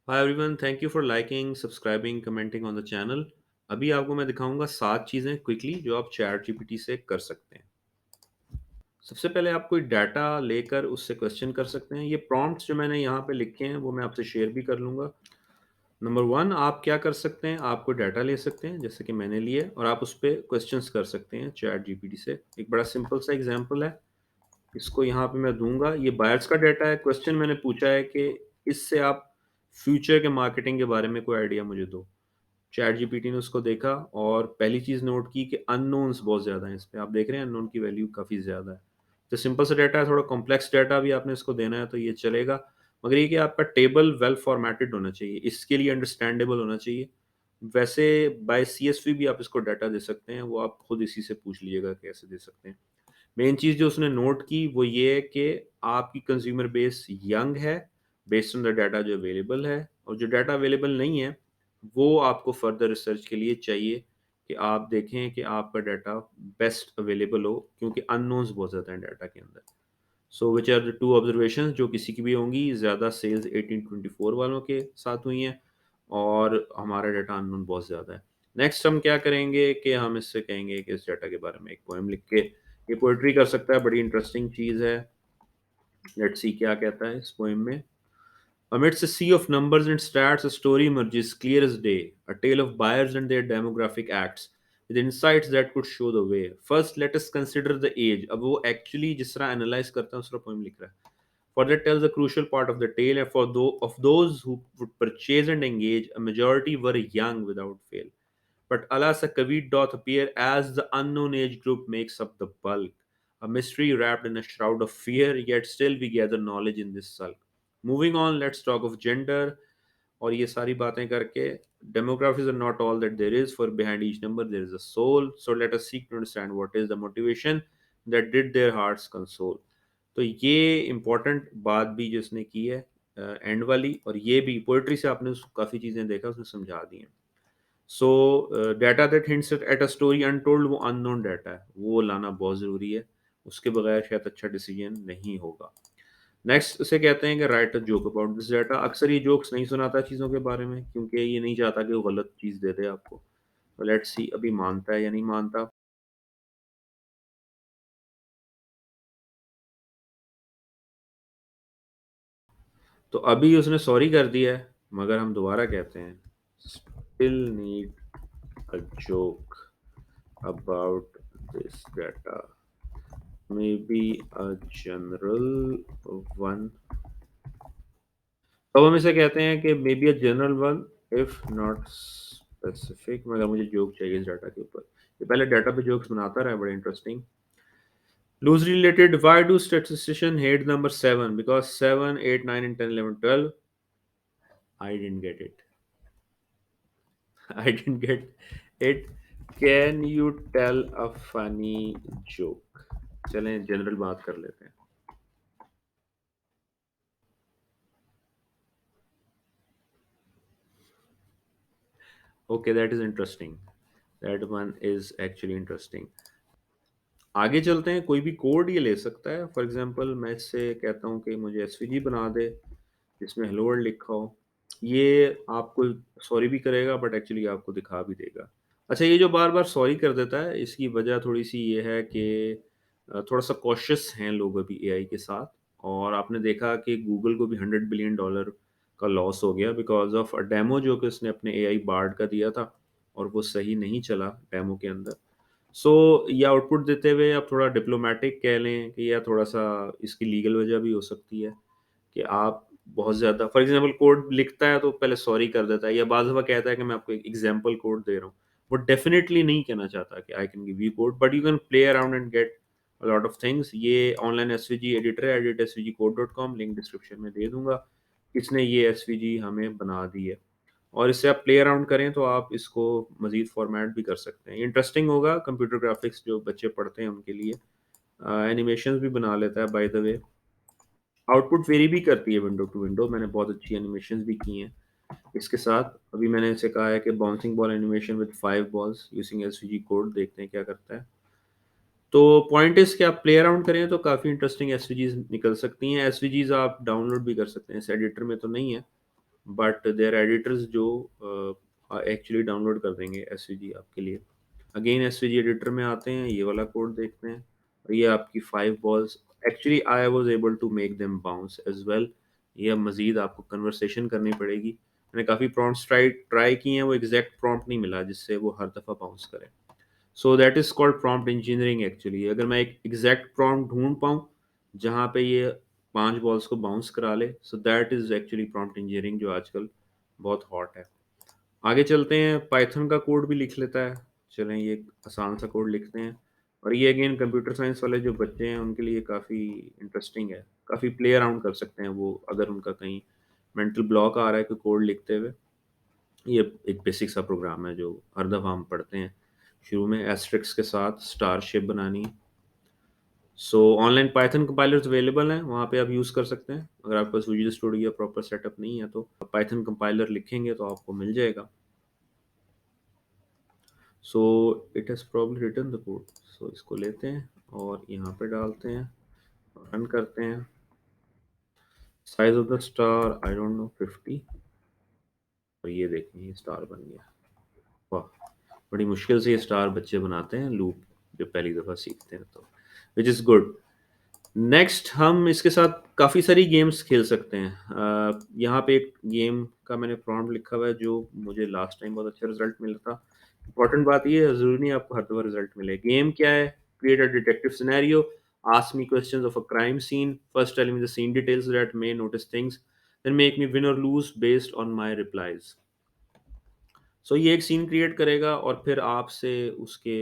Hi everyone, thank you for liking, subscribing, commenting on the channel. अभी आपको मैं दिखाऊंगा 7 चीज़ें क्विकली जो आप चैट जीपीटी से कर सकते हैं। सबसे पहले आप कोई डाटा लेकर उससे क्वेश्चन कर सकते हैं। ये प्रॉम्प्ट्स जो मैंने यहाँ पे लिखे हैं वो मैं आपसे शेयर भी कर लूँगा। नंबर 1, आप क्या कर सकते हैं, आप कोई डाटा ले सकते हैं जैसे कि मैंने लिए और आप उस पे क्वेश्चंस कर सकते हैं चैट जीपीटी से। एक बड़ा सिंपल सा एग्जांपल है, इसको यहाँ पे मैं दूँगा। ये बायर्स का डाटा है। क्वेश्चन मैंने पूछा है कि इससे आप फ्यूचर के मार्केटिंग के बारे में कोई आइडिया मुझे दो। चैट जीपीटी ने उसको देखा और पहली चीज़ नोट की कि अननोन्स बहुत ज़्यादा हैं इसपे। आप देख रहे हैं अननोन की वैल्यू काफ़ी ज़्यादा है। तो सिंपल सा डाटा है, थोड़ा कॉम्प्लेक्स डाटा भी आपने इसको देना है तो ये चलेगा। मगर ये कि आपका टेबल वेल फॉर्मेटेड होना चाहिए, इसके लिए अंडरस्टैंडेबल होना चाहिए। वैसे बाय सीएसवी भी आप इसको डाटा दे सकते हैं, वो आप खुद इसी से पूछ लीजिएगा कैसे दे सकते हैं। मेन चीज़ जो उसने नोट की वो ये है कि आपकी कंज्यूमर बेस यंग है, बेस्ड ऑन द डाटा जो अवेलेबल है, और जो डाटा अवेलेबल नहीं है, वो आपको फर्दर रिसर्च के लिए चाहिए कि आप देखें कि आपका डाटा बेस्ट अवेलेबल हो, क्योंकि अननोन्स बहुत ज़्यादा हैं डाटा के अंदर। So which are the 2 observations जो किसी की भी होंगी, ज़्यादा सेल्स 18-24 वालों के साथ हुई हैं और हमारा डाटा अननोन बहुत ज़्यादा है। नेक्स्ट हम क्या करेंगे कि हम इससे कहेंगे कि इस डाटा के बारे में एक पोएम लिख के ये पोएट्री कर सकता है, बड़ी इंटरेस्टिंग चीज़ है। लेट्स सी क्या कहता है इस पोएम में। Amidst a sea of numbers and stats, a story emerges clear as day, a tale of buyers and their demographic acts, with insights that could show the way. First, let us consider the age. अब वो actually जिस तरह analyze करता है उस तरह poem लिख रहा है. For that tells a crucial part of the tale, and for of those who would purchase and engage, a majority were young without fail. But alas, a Kavit doth appear as the unknown age group makes up the bulk. A mystery wrapped in a shroud of fear, yet still we gather knowledge in this sulk. Moving on, let's talk of gender. और ये सारी बातें करके demographics are not all that there is, for behind each number there is a soul. So let us seek to understand what is the motivation that did their hearts console. तो ये important बात भी जिसने की है and वाली, और ये भी पोइट्री से आपने काफ़ी चीज़ें देखा उसने समझा दी हैं। सो data that hints at a story untold, वो अननोन डाटा है, वो लाना बहुत ज़रूरी है। उसके बगैर शायद अच्छा डिसीजन नहीं होगा। नेक्स्ट उसे कहते हैं कि right a joke about this data. अक्सर ये जोक्स नहीं सुनाता चीज़ों के बारे में, क्योंकि ये नहीं चाहता कि वो गलत चीज़ दे दे आपको। तो लेट्स सी अभी मानता है या नहीं मानता। तो अभी उसने सॉरी कर दिया है, मगर हम दोबारा कहते हैं still need a joke about this data, maybe a general one। अब हम इसे कहते हैं कि may be a general one if not specific, मगर मुझे जोक चाहिए इस डाटा के ऊपर। ये पहले डाटा पे जोक्स बनाता रहा है, बड़े interesting. Loosely related, why do statisticians hate the number 7? Because 7, 8, 9, and 10, 11, 12. I didn't get it. I didn't get it. Can you tell a funny joke? चलें जनरल बात कर लेते हैं। Okay, that is interesting. That one is actually interesting. आगे चलते हैं, कोई भी कोड ये ले सकता है। फॉर एग्जांपल मैं इससे कहता हूँ कि मुझे एसवीजी बना दे जिसमें हेलो वर्ल्ड लिखा हो। ये आपको सॉरी भी करेगा, बट एक्चुअली आपको दिखा भी देगा। अच्छा, ये जो बार बार सॉरी कर देता है, इसकी वजह थोड़ी सी ये है कि थोड़ा सा कॉशियस हैं लोग अभी एआई के साथ। और आपने देखा कि गूगल को भी $100 बिलियन का लॉस हो गया बिकॉज ऑफ अ डेमो जो कि उसने अपने एआई बार्ड का दिया था, और वो सही नहीं चला डेमो के अंदर। सो ये आउटपुट देते हुए आप थोड़ा डिप्लोमेटिक कह लें कि या थोड़ा सा इसकी लीगल वजह भी हो सकती है कि आप बहुत ज़्यादा फॉर एग्जांपल कोड लिखता है तो पहले सॉरी कर देता है, या बाज़ दफ़ा कहता है कि मैं आपको एक एग्जांपल कोड दे रहा हूँ। वो डेफ़िनिटली नहीं कहना चाहता कि I can give you code, but you can play around and get a lot of things. ये ऑनलाइन एसवीजी एडिटर है, edit-svgcode.com, लिंक डिस्क्रिप्शन में दे दूँगा। इसने ये एसवीजी हमें बना दी है, और इससे आप प्ले अराउंड करें तो आप इसको मज़ीद फ़ॉर्मेट भी कर सकते हैं। इंटरेस्टिंग होगा कंप्यूटर ग्राफ़िक्स जो बच्चे पढ़ते हैं उनके लिए। एनिमेशंस भी बना लेता है by the way. Output very भी करती है विंडो टू विंडो। मैंने बहुत अच्छी एनिमेशंस भी की हैं इसके साथ। अभी मैंने इसे कहा है कि bouncing ball animation with 5 balls using SVG code, देखते हैं क्या करता है। तो पॉइंट इज़ कि आप प्ले अराउंड करें तो काफ़ी इंटरेस्टिंग एसवीजीज़ निकल सकती हैं। एसवीजीज़ आप डाउनलोड भी कर सकते हैं, इस एडिटर में तो नहीं है। बट देयर एडिटर्स जो एक्चुअली डाउनलोड कर देंगे एसवीजी आपके लिए। अगेन एसवीजी एडिटर में आते हैं, ये वाला कोड देखते हैं और ये आपकी 5 balls. Actually I was able to make them bounce as well. ये अब मज़ीद आपको कन्वर्सेशन करनी पड़ेगी। मैंने काफ़ी प्रॉम्प्ट्स ट्राई ट्राई किए हैं, वो एग्जैक्ट प्रॉम्प्ट नहीं मिला जिससे वो हर दफ़ा बाउंस करे। So that is called prompt engineering actually. अगर मैं एक एग्जैक्ट प्रॉम्प्ट ढूँढ पाऊँ, जहाँ पे ये 5 बॉल्स को बाउंस करा ले, so that is actually prompt engineering जो आजकल बहुत हॉट है। आगे चलते हैं, पाइथन का कोड भी लिख लेता है। चलें ये एक आसान सा कोड लिखते हैं और ये अगेन कंप्यूटर साइंस वाले जो बच्चे हैं उनके लिए काफ़ी इंटरेस्टिंग है। काफ़ी प्ले अराउंड कर सकते हैं वो, अगर उनका कहीं मेंटल ब्लॉक आ रहा है कोई कोड लिखते हुए। ये एक बेसिक सा प्रोग्राम है जो हर दफ़ा हम पढ़ते हैं। शुरू में एस्टेरिस्क के साथ स्टार शेप बनानी। सो ऑनलाइन पाइथन कंपाइलर्स अवेलेबल हैं, वहाँ पे आप यूज़ कर सकते हैं। अगर आपके पास विजुअल स्टूडियो प्रॉपर सेटअप नहीं है तो पाइथन कंपाइलर लिखेंगे तो आपको मिल जाएगा। So it has probably written the code. So इसको लेते हैं और यहाँ पे डालते हैं, रन करते हैं। Size of the star I don't know 50, और ये देखें ये स्टार बन गया। वाह! बड़ी मुश्किल से ये स्टार बच्चे बनाते हैं लूप, जब पहली दफ़ा सीखते हैं तो, व्हिच इज़ गुड। नेक्स्ट हम इसके साथ काफ़ी सारी गेम्स खेल सकते हैं। यहाँ पे एक गेम का मैंने प्रॉम्प्ट लिखा हुआ है जो मुझे लास्ट टाइम बहुत अच्छा रिजल्ट मिला था। इम्पोर्टेंट बात ये है, ज़रूरी नहीं आपको हर दफ़ा रिजल्ट मिले। गेम क्या है? Create a detective scenario, ask me questions of a crime scene, first tell me the scene details that may notice things, then make me win or lose based on my replies. So ये एक scene create करेगा और फिर आपसे उसके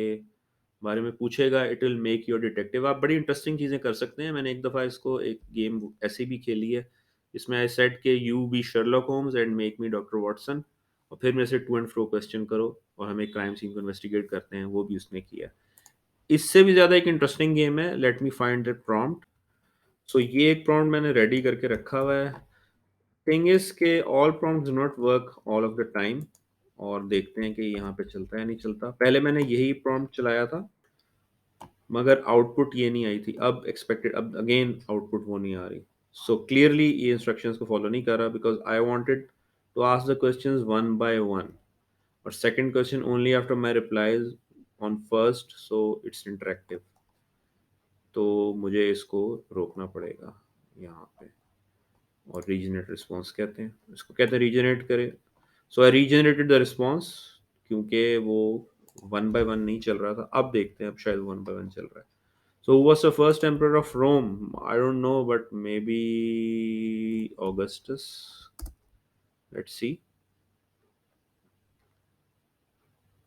बारे में पूछेगा। It will make your detective. आप बड़ी इंटरेस्टिंग चीज़ें कर सकते हैं। मैंने एक दफ़ा इसको एक गेम ऐसी भी खेली है, जिसमें आई सेड कि you be Sherlock Holmes and make me doctor Watson, और फिर मेरे से टू एंड फ्रो क्वेश्चन करो और हम एक क्राइम सीन को इन्वेस्टिगेट करते हैं, वो भी उसने किया। इससे भी ज़्यादा एक इंटरेस्टिंग गेम है, let me find that prompt. So ये एक प्रॉम्प्ट मैंने रेडी करके रखा हुआ है। थिंग इज़ के all prompts do not work all of the time, और देखते हैं कि यहाँ पे चलता है नहीं चलता। पहले मैंने यही प्रॉम्प्ट चलाया था, मगर आउटपुट ये नहीं आई थी। अब एक्सपेक्टेड, अब अगेन आउटपुट वो नहीं आ रही। सो क्लियरली ये इंस्ट्रक्शंस को फॉलो नहीं कर रहा, because I wanted to ask the questions one by one, और second question only after my replies on first, so it's interactive. तो मुझे इसको रोकना पड़ेगा यहाँ पे। और रीजनरेट रिस्पॉन्स कहते हैं इसको, कहते हैं रीजनरेट करे। सो आई रीजनरेटेड द रिस्पॉन्स, क्योंकि वो वन बाय वन नहीं चल रहा था। अब देखते हैं, अब शायद वन बाय वन चल रहा है। So who was the first emperor of Rome? I don't know, but maybe Augustus. Let's see.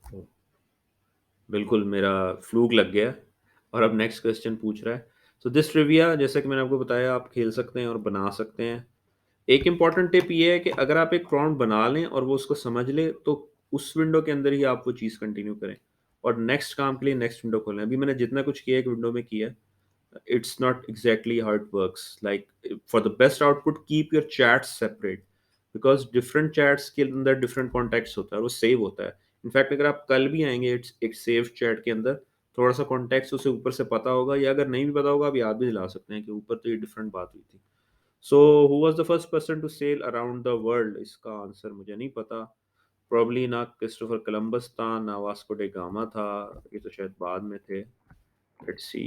Oh, बिल्कुल मेरा फ्लूक लग गया, और अब नेक्स्ट क्वेश्चन पूछ रहा है। सो दिस ट्रिविया, जैसा कि मैंने आपको बताया, आप खेल सकते हैं और बना सकते हैं। एक इम्पॉर्टेंट टिप ये है कि अगर आप एक प्रॉम्प्ट बना लें और वो उसको समझ ले, तो उस विंडो के अंदर ही आप वो चीज़ कंटिन्यू करें और नेक्स्ट काम के लिए नेक्स्ट विंडो खोलें। अभी मैंने जितना कुछ किया एक विंडो में किया है, it's not exactly how it works. Like, for the best output, keep your chats separate, because different chats के अंदर different contacts होता है और वो सेव होता है। इनफैक्ट अगर आप कल भी आएंगे एक सेव चैट के अंदर, थोड़ा सा कॉन्टेक्स्ट उसे ऊपर से पता होगा, या अगर नहीं भी पता होगा आप याद भी दिला सकते हैं कि ऊपर तो ये डिफरेंट बात हुई थी। So who was the first person to sail around the world? इसका आंसर मुझे नहीं पता। प्रॉब्ली ना क्रिस्टोफर कोलंबस था, ना वास्को डे गामा था, ये तो शायद बाद में थे। Let's see,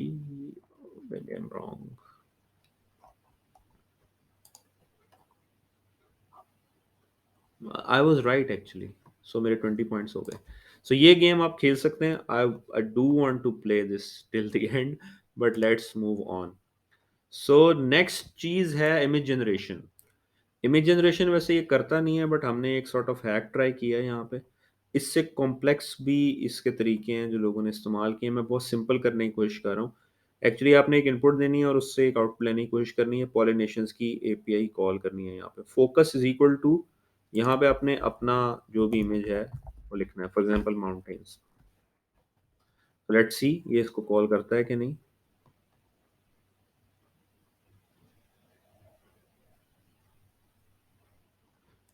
maybe I'm wrong. I was right actually. So मेरे 20 पॉइंट्स हो गए। सो ये गेम आप खेल सकते हैं। I do want to play this till the end, but let's move on. So next चीज़ है इमेज जनरेशन। इमेज जनरेशन वैसे ये करता नहीं है, बट हमने एक सॉर्ट ऑफ हैक ट्राई किया है यहाँ पे। इससे कॉम्प्लेक्स भी इसके तरीके हैं जो लोगों ने इस्तेमाल किए। मैं बहुत सिंपल करने की कोशिश कर रहा हूँ। एक्चुअली आपने एक इनपुट देनी है और उससे एक आउटपुट लेने की कोशिश करनी है। पॉलिनेशंस की एपीआई कॉल करनी है। यहाँ पे फोकस इज इक्वल टू, यहाँ पे आपने अपना जो भी इमेज है वो लिखना है। For example mountains. Let's see ये इसको कॉल करता है कि नहीं।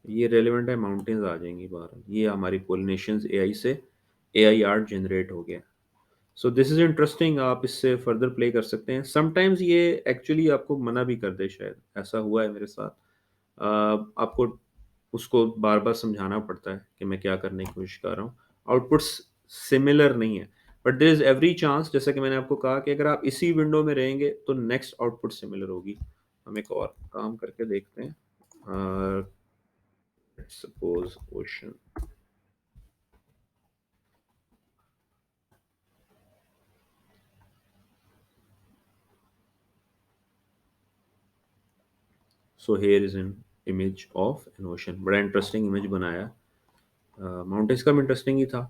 ये रेलिवेंट है, माउंटेन्स आ जाएंगी बाहर। ये हमारी पॉलिनेशंस एआई से एआई आर्ट जनरेट हो गया। So this is interesting. आप इससे फर्दर प्ले कर सकते हैं। समटाइम्स ये एक्चुअली आपको मना भी कर दे, शायद ऐसा हुआ है मेरे साथ। आपको उसको बार-बार समझाना पड़ता है कि मैं क्या करने की कोशिश कर रहा हूँ। आउटपुट्स सिमिलर नहीं है, but there is every chance, जैसा कि मैंने आपको कहा, कि अगर आप इसी विंडो में रहेंगे तो नेक्स्ट आउटपुट सिमिलर होगी। हम एक और काम करके देखते हैं। Let's suppose ocean. So here is an image of N ocean. बड़ा इंटरेस्टिंग इमेज बनाया। माउंटेन्स का भी इंटरेस्टिंग ही था।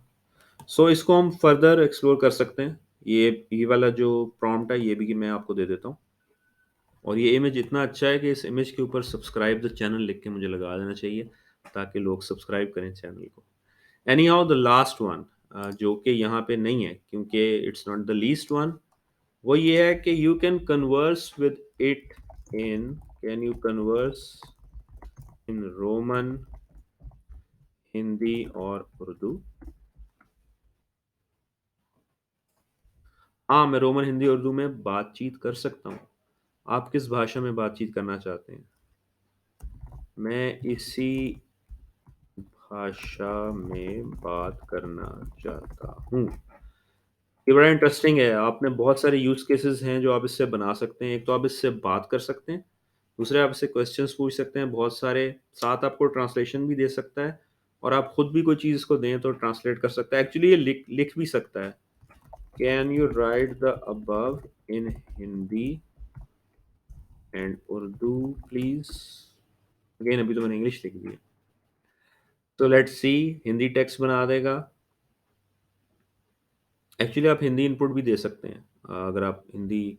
सो इसको हम फर्दर एक्सप्लोर कर सकते हैं। ये वाला जो प्रॉम्प्ट है ये भी कि मैं आपको दे देता हूँ। और ये इमेज इतना अच्छा है कि इस इमेज के ऊपर सब्सक्राइब द चैनल लिख के मुझे लगा देना चाहिए, ताकि लोग सब्सक्राइब करें चैनल को। Any how the last one, जो कि यहाँ पे नहीं है क्योंकि it's not the least one, वो ये है कि you can converse with it in, can you converse in Roman, Hindi और उर्दू। हाँ, मैं रोमन, हिंदी, उर्दू में बातचीत कर सकता हूँ। आप किस भाषा में बातचीत करना चाहते हैं? मैं इसी भाषा में बात करना चाहता हूँ। ये बड़ा इंटरेस्टिंग है। आपने बहुत सारे यूज़ केसेस हैं जो आप इससे बना सकते हैं। एक तो आप इससे बात कर सकते हैं, दूसरे आप इससे क्वेश्चंस पूछ सकते हैं बहुत सारे, साथ आपको ट्रांसलेशन भी दे सकता है, और आप खुद भी कोई चीज़ इसको दें तो ट्रांसलेट कर सकता है। एक्चुअली ये लिख लिख भी सकता है। Can you right the above in Hindi and Urdu please? Again अभी तो मैंने इंग्लिश लिख दी है। तो लेट्स सी, हिंदी टेक्स्ट बना देगा। एक्चुअली आप हिंदी इनपुट भी दे सकते हैं। अगर आप हिंदी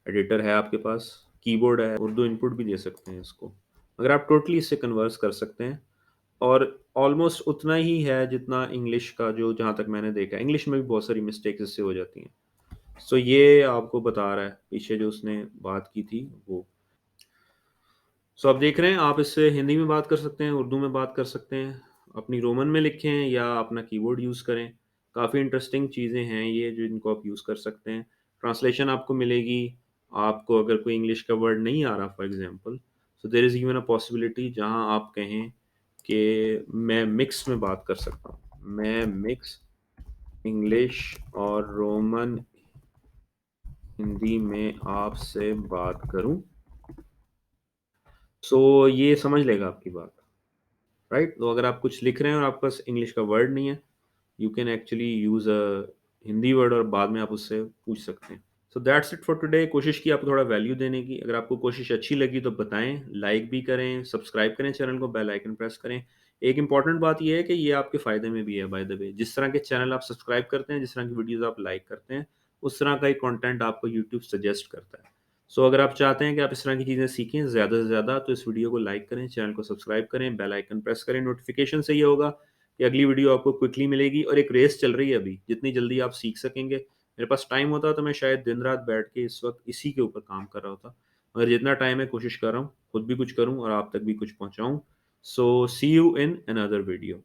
एडिटर है आपके पास, कीबोर्ड है, उर्दू इनपुट भी दे सकते हैं इसको। अगर आप टोटली इससे कन्वर्स कर सकते हैं, और ऑलमोस्ट उतना ही है जितना इंग्लिश का, जो जहाँ तक मैंने देखा है। इंग्लिश में भी बहुत सारी मिस्टेक्स इससे हो जाती हैं। सो ये आपको बता रहा है पीछे जो उसने बात की थी वो। सो आप देख रहे हैं, आप इससे हिंदी में बात कर सकते हैं, उर्दू में बात कर सकते हैं, अपनी रोमन में लिखें या अपना कीबोर्ड यूज़ करें। काफ़ी इंटरेस्टिंग चीज़ें हैं ये, जो इनको आप यूज़ कर सकते हैं। ट्रांसलेशन आपको मिलेगी। आपको अगर कोई इंग्लिश का वर्ड नहीं आ रहा for example, so there is even a possibility जहाँ आप कहें कि मैं मिक्स में बात कर सकता हूँ। मैं मिक्स इंग्लिश और रोमन हिंदी में आपसे बात करूँ। सो ये समझ लेगा आपकी बात। राइट? तो अगर आप कुछ लिख रहे हैं और आपके पास इंग्लिश का वर्ड नहीं है, you can actually use a Hindi word, और बाद में आप उससे पूछ सकते हैं। So that's it for today. कोशिश की आपको थोड़ा वैल्यू देने की। अगर आपको कोशिश अच्छी लगी तो बताएँ, लाइक भी करें, सब्सक्राइब करें चैनल को, बेल आइकन प्रेस करें। एक इम्पॉर्टेंट बात ये है कि ये आपके फ़ायदे में भी है बाय द वे। जिस तरह के चैनल आप सब्सक्राइब करते हैं, जिस तरह की वीडियोज़ आप लाइक करते हैं, उस तरह का ही कंटेंट आपको यूट्यूब सजेस्ट करता है। सो अगर आप चाहते हैं कि आप इस तरह की चीज़ें सीखें ज़्यादा से ज़्यादा, तो इस वीडियो को लाइक करें, चैनल को सब्सक्राइब करें, बेल आइकन प्रेस करें। नोटिफ़िकेशन से ये होगा कि अगली वीडियो आपको क्विकली मिलेगी। और एक रेस चल रही है अभी, जितनी जल्दी आप सीख सकेंगे। मेरे पास टाइम होता तो मैं शायद दिन-रात बैठ के इस वक़्त इसी के ऊपर काम कर रहा होता। मगर जितना टाइम है कोशिश कर रहा हूँ, खुद भी कुछ करूँ और आप तक भी कुछ पहुँचाऊँ। सो सी यू इन अनदर वीडियो।